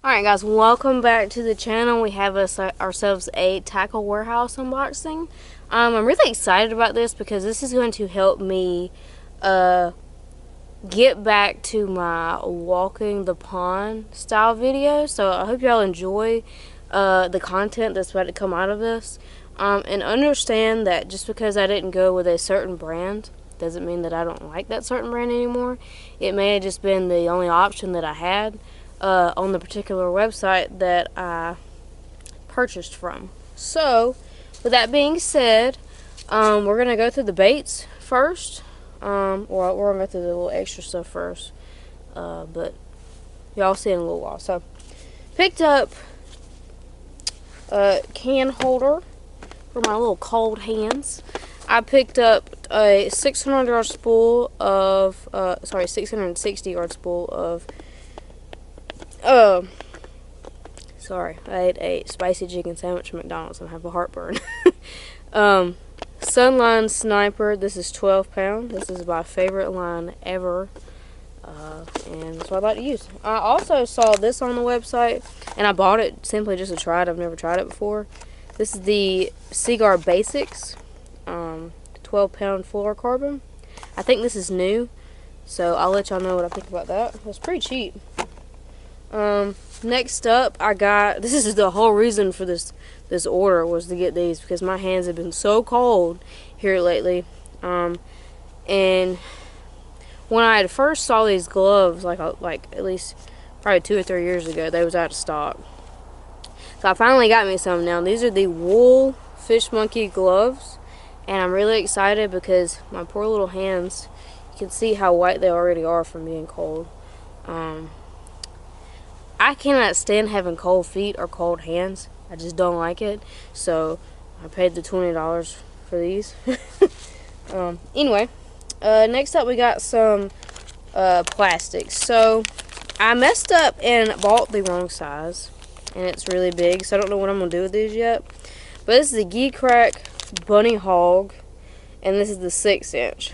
Alright guys, welcome back to the channel. We have ourselves a tackle warehouse unboxing. I'm really excited about this because this is going to help me get back to my walking the pond style video. So I hope y'all enjoy the content that's about to come out of this. And understand that just because I didn't go with a certain brand doesn't mean that I don't like that certain brand anymore. It may have just been the only option that I had on the particular website that I purchased from. So, with that being said, we're going to go through the baits first. Or we're going to go through the little extra stuff first. But y'all see in a little while. So, picked up a can holder for my little cold hands. I picked up a 600-yard spool of, 660-yard spool of sorry, I ate a spicy chicken sandwich from McDonald's and I have a heartburn. Sunline Sniper, this is 12 pound. This is my favorite line ever. And that's what I like to use. I also saw this on the website and I bought it simply just to try it. I've never tried it before. This is the Cigar Basics 12 pound fluorocarbon. I think this is new, so I'll let y'all know what I think about that. It was pretty cheap. Next up, I got, this is the whole reason for this order was to get these because my hands have been so cold here lately. And when I had first saw these gloves, like at least probably 2 or 3 years ago, they was out of stock. So I finally got me some now. These are the wool fish monkey gloves, and I'm really excited because my poor little hands, you can see how white they already are from being cold. I cannot stand having cold feet or cold hands. I just don't like it. So I paid the $20 for these. Anyway, next up we got some plastics. So I messed up and bought the wrong size, and it's really big. So I don't know what I'm gonna do with these yet. But this is the Geek Crack Bunny Hog, and this is the 6-inch.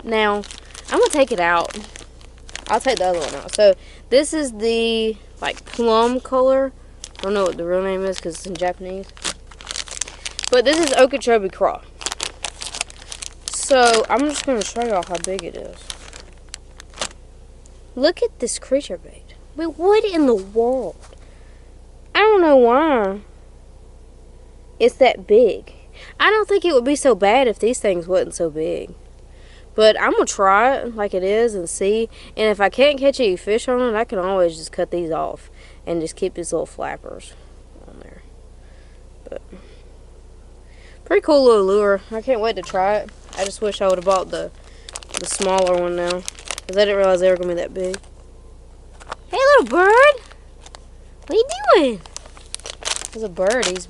Now I'm gonna take it out. I'll take the other one out. So this is the plum color. I don't know what the real name is because it's in Japanese. But this is Okeechobee Craw. So I'm just going to show y'all how big it is. Look at this creature bait. But what in the world? I don't know why it's that big. I don't think it would be so bad if these things wasn't so big. But I'm going to try it like it is and see. And if I can't catch any fish on it, I can always just cut these off and just keep these little flappers on there. But pretty cool little lure. I can't wait to try it. I just wish I would have bought the smaller one now, because I didn't realize they were going to be that big. Hey, little bird. What are you doing? There's a bird. He's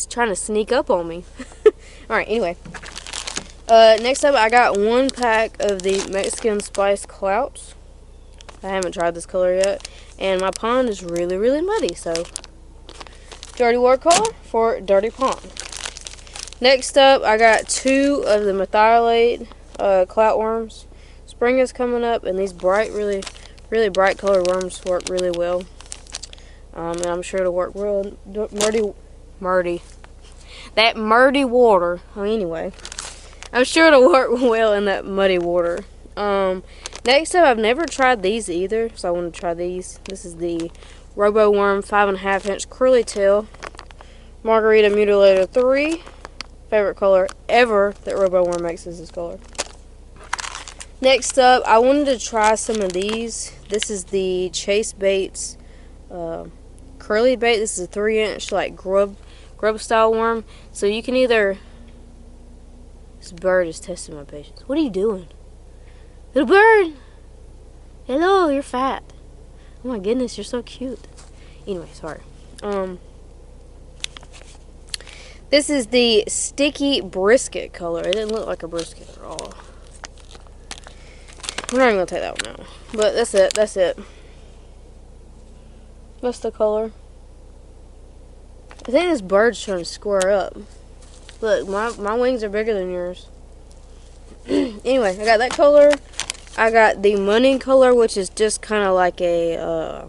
trying to sneak up on me. Alright, anyway. Next up, I got 1 pack of the Mexican Spice Clouts. I haven't tried this color yet. And my pond is really, really muddy, so dirty word color for dirty pond. Next up, I got 2 of the methylate clout worms. Spring is coming up, and these really bright colored worms work really well. And I'm sure it'll work well. Murdy. That murdy water. Oh, anyway. I'm sure it'll work well in that muddy water. Next up, I've never tried these either, so I want to try these. This is the Robo Worm 5.5-inch Curly Tail Margarita Mutilator 3. Favorite color ever that Robo Worm makes is this color. Next up, I wanted to try some of these. This is the Chase Baits Curly Bait. This is a 3-inch grub style worm. So you can either... This bird is testing my patience. What are you doing? Little bird! Hello, you're fat. Oh my goodness, you're so cute. Anyway, sorry. This is the Sticky Brisket color. It didn't look like a brisket at all. We're not even going to take that one out. But that's it. That's the color. I think this bird's trying to square up. Look, my wings are bigger than yours. Anyway, I got that color. I got the Money color, which is just kind of like a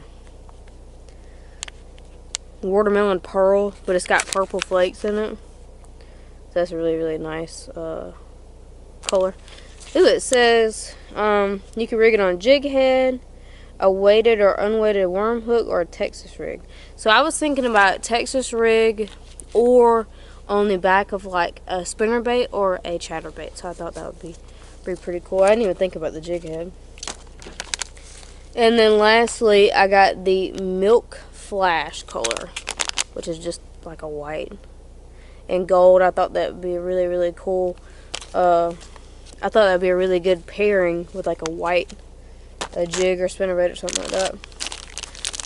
watermelon pearl, but it's got purple flakes in it. So that's a really, really nice color. Ooh, it says you can rig it on jig head, a weighted or unweighted worm hook, or a Texas rig. So I was thinking about Texas rig or on the back of like a spinnerbait or a chatterbait. So I thought that would be pretty cool. I didn't even think about the jig head. And then lastly, I got the Milk Flash color, which is just like a white and gold. I thought that would be really, really cool. I thought that would be a really good pairing with like a jig or spinnerbait or something like that.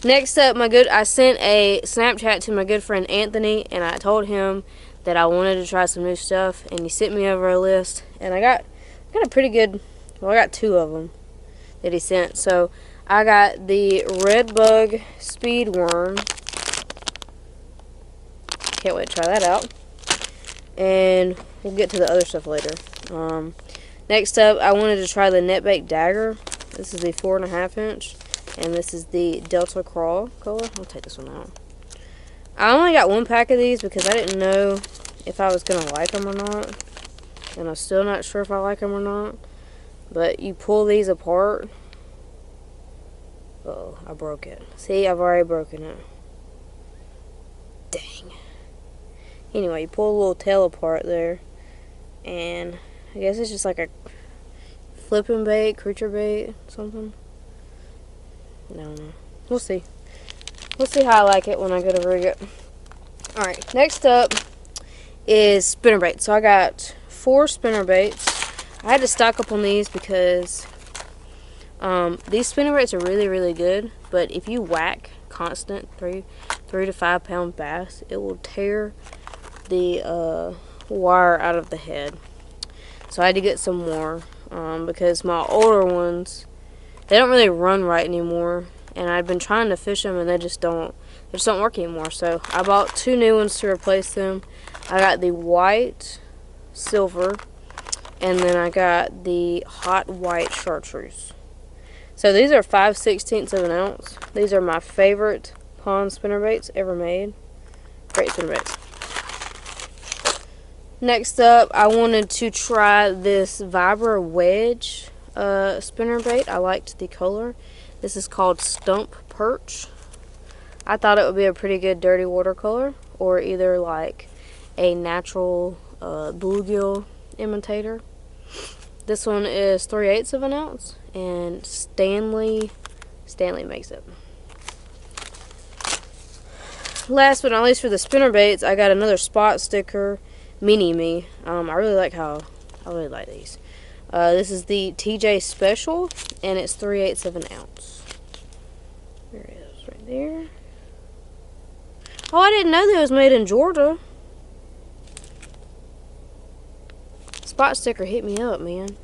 Next up, I sent a Snapchat to my good friend Anthony, and I told him that I wanted to try some new stuff, and he sent me over a list, and I got a pretty good, well, I got 2 of them that he sent. So I got the Red Bug Speed Worm. Can't wait to try that out. And we'll get to the other stuff later. Next up, I wanted to try the Netbait Dagger. This is the 4.5 inch, and this is the Delta Crawl color. I'll take this one out. I only got 1 pack of these because I didn't know if I was going to like them or not. And I'm still not sure if I like them or not. But you pull these apart. Uh-oh, I broke it. See, I've already broken it. Dang. Anyway, you pull a little tail apart there. And I guess it's just like a flipping bait, creature bait, something. I don't know. We'll see. We'll see how I like it when I go to rig it. Alright, next up is spinnerbait. So I got 4 spinnerbaits. I had to stock up on these because these spinnerbaits are really, really good. But if you whack constant 3 to 5 pound bass, it will tear the wire out of the head. So I had to get some more because my older ones, they don't really run right anymore, and I've been trying to fish them and they just don't work anymore. So I bought 2 new ones to replace them. I got the white silver, and then I got the hot white chartreuse. So these are 5/16 of an ounce. These are my favorite pond spinnerbaits ever made. Great spinnerbaits. Next up, I wanted to try this Vibra Wedge spinnerbait. I liked the color. This is called Stump Perch. I thought it would be a pretty good dirty water color, or either like a natural bluegill imitator. This one is 3/8 of an ounce, and Stanley makes it. Last but not least, for the spinnerbaits, I got another spot sticker. Mini Me. I really like these. This is the TJ Special, and it's 3/8 of an ounce. There it is, right there. Oh, I didn't know that it was made in Georgia. Spot sticker hit me up, man.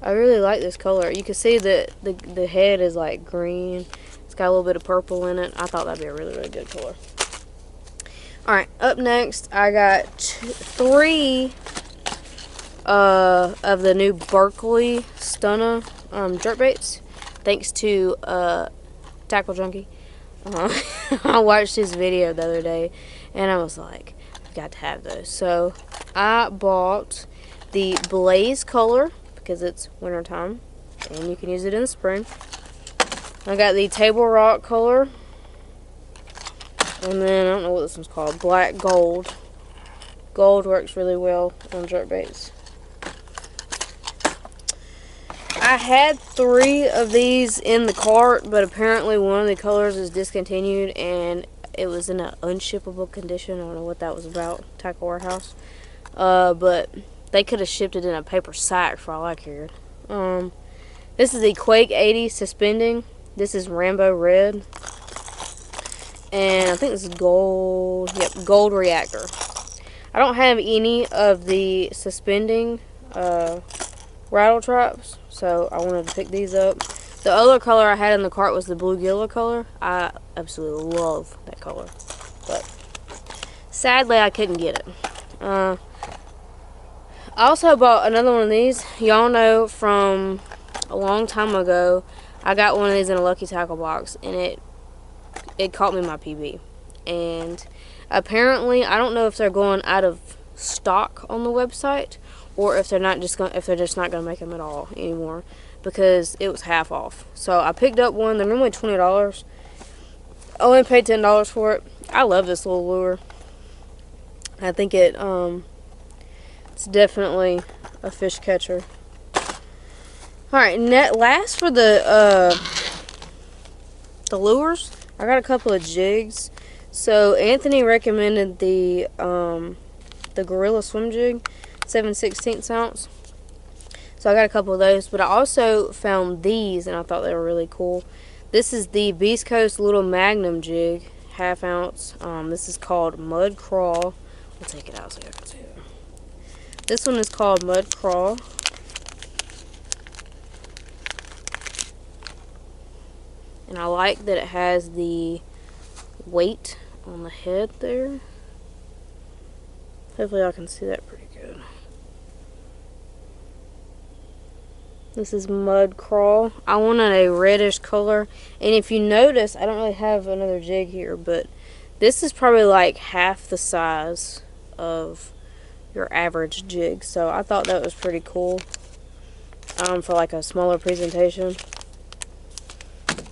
I really like this color. You can see that the head is like green. It's got a little bit of purple in it. I thought that'd be a really, really good color. Alright, up next, I got 3 of the new Berkeley Stunna jerkbaits, thanks to Tackle Junkie. I watched his video the other day, and I was like, I've got to have those. So I bought the Blaze color, because it's wintertime, and you can use it in the spring. I got the Table Rock color. And then, I don't know what this one's called, Black Gold. Gold works really well on jerkbaits. I had 3 of these in the cart, but apparently one of the colors is discontinued, and it was in an unshippable condition. I don't know what that was about, Tackle Warehouse. But they could have shipped it in a paper sack for all I cared. This is the Quake 80 Suspending. This is Rambo Red. And I think this is gold. Yep, gold reactor. I don't have any of the suspending rattle traps, so I wanted to pick these up. The other color I had in the cart was the bluegill color. I absolutely love that color, but sadly I couldn't get it. I also bought another one of these. Y'all know from a long time ago, I got one of these in a Lucky Tackle box, and it caught me my PB. And apparently, I don't know if they're going out of stock on the website, or if they're just not gonna make them at all anymore, because it was half off. So I picked up one. They're normally $20. I only paid $10 for it. I love this little lure. I think it's definitely a fish catcher. Alright, last for the lures, I got a couple of jigs. So Anthony recommended the Gorilla Swim Jig, 7/16 ounce. So I got a couple of those, but I also found these, and I thought they were really cool. This is the Beast Coast Little Magnum Jig, 1/2 ounce. This is called Mud Crawl. I'll take it out so you can see it. This one is called Mud Crawl. And I like that it has the weight on the head there. Hopefully y'all can see that pretty good. This is Mud Crawl. I wanted a reddish color. And if you notice, I don't really have another jig here, but this is probably like half the size of your average jig. So I thought that was pretty cool for like a smaller presentation.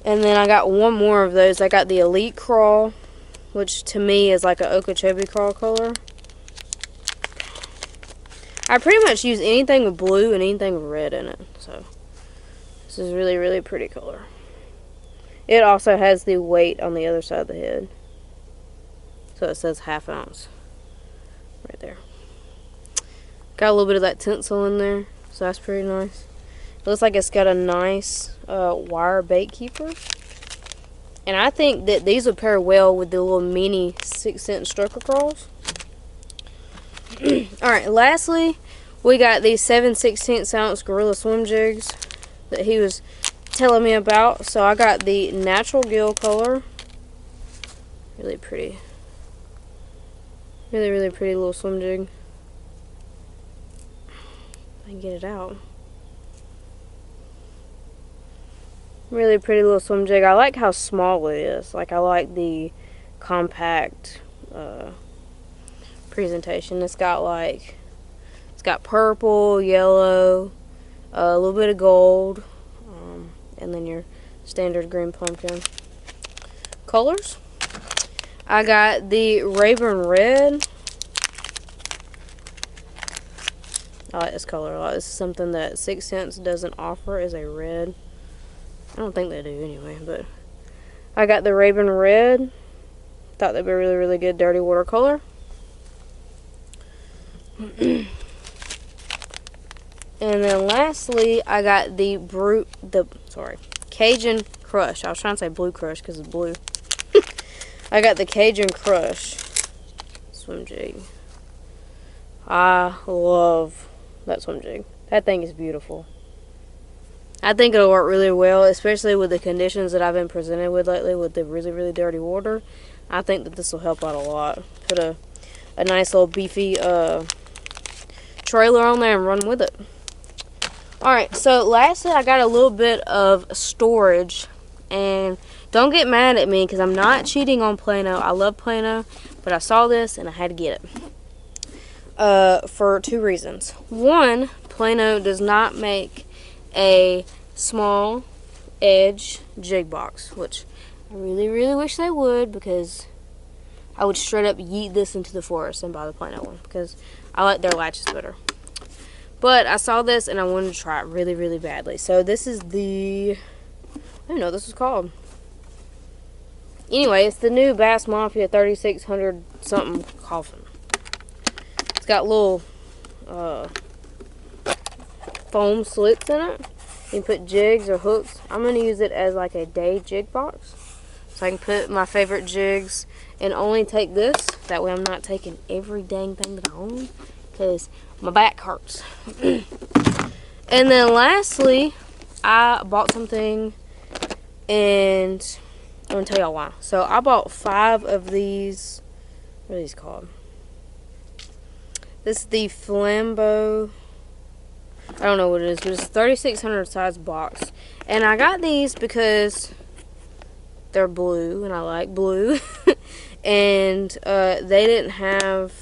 And then I got one more of those. I got the Elite Crawl, which to me is like an Okeechobee crawl color. I pretty much use anything with blue and anything with red in it. So this is really, really pretty color. It also has the weight on the other side of the head. So it says 1/2 ounce right there. Got a little bit of that tinsel in there, so that's pretty nice. It looks like it's got a nice wire bait keeper. And I think that these would pair well with the little mini 6-cent stroker crawls. Alright, lastly, we got these 7/16 ounce Gorilla Swim Jigs that he was telling me about. So I got the Natural Gill color. Really pretty. Really, really pretty little swim jig. If I can get it out. Really pretty little swim jig. I like how small it is. Like, I like the compact presentation. It's got purple, yellow, a little bit of gold, and then your standard green pumpkin colors. I got the Rayburn Red. I like this color a lot. This is something that 6 Cents doesn't offer, is a red. I don't think they do anyway, but I got the Rayburn Red. Thought that'd be a really, really good dirty water color. And then lastly, I got the Cajun Crush. I was trying to say Blue Crush because it's blue. I got the Cajun Crush swim jig. I love that swim jig. That thing is beautiful. I think it'll work really well, especially with the conditions that I've been presented with lately with the really, really dirty water. I think that this will help out a lot. Put a nice little beefy trailer on there and run with it. Alright, so lastly, I got a little bit of storage. And don't get mad at me because I'm not cheating on Plano. I love Plano, but I saw this and I had to get it. For 2 reasons. One, Plano does not make a small edge jig box, which I really, really wish they would, because I would straight up yeet this into the forest and buy the Plano one, because I like their latches better. But I saw this and I wanted to try it really, really badly. So this is the, I don't know what this is called. Anyway, it's the new Bass Mafia 3600 something coffin. It's got little foam slits in it. You can put jigs or hooks. I'm going to use it as like a day jig box. So I can put my favorite jigs and only take this. That way I'm not taking every dang thing that I own, because my back hurts. And then lastly, I bought something, and I'm going to tell y'all why. So I bought 5 of these. What are these called? This is the Flambeau. I don't know what it is, but it's a 3600 size box. And I got these because they're blue, and I like blue. And they didn't have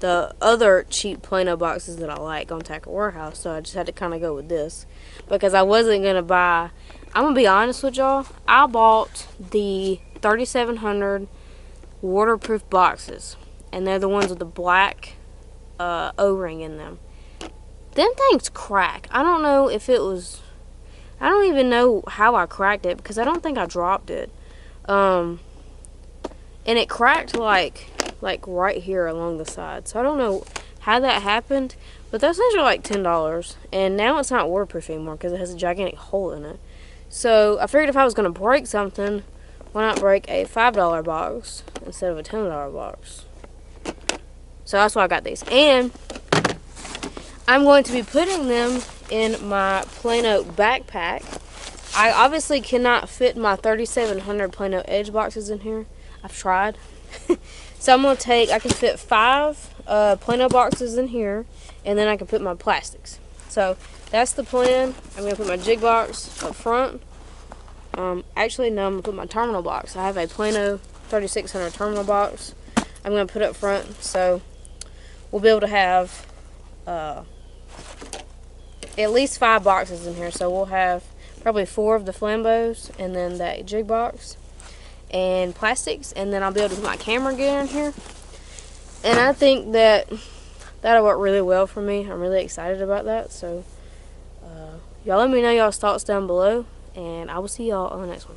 the other cheap Plano boxes that I like on Tackle Warehouse, so I just had to kind of go with this because I wasn't gonna buy. I'm gonna be honest with y'all. I bought the 3700 waterproof boxes, and they're the ones with the black O-ring in them. Them things crack. I don't know if it was. I don't even know how I cracked it because I don't think I dropped it. And it cracked like right here along the side. So I don't know how that happened, but those things are like $10, and now it's not waterproof anymore because it has a gigantic hole in it. So I figured if I was going to break something, why not break a $5 box instead of a $10 box? So that's why I got these. And I'm going to be putting them in my Plano backpack. I obviously cannot fit my 3700 Plano Edge boxes in here. I've tried. So I'm going to I can fit 5 Plano boxes in here, and then I can put my plastics. So that's the plan. I'm going to put my jig box up front. Actually, no, I'm going to put my terminal box. I have a Plano 3600 terminal box I'm going to put up front. So we'll be able to have at least 5 boxes in here. So we'll have probably 4 of the Flambeaus, and then that jig box and plastics, and then I'll be able to put my camera gear in here. And I think that'll work really well for me. I'm really excited about that. So y'all let me know y'all's thoughts down below, and I will see y'all on the next one.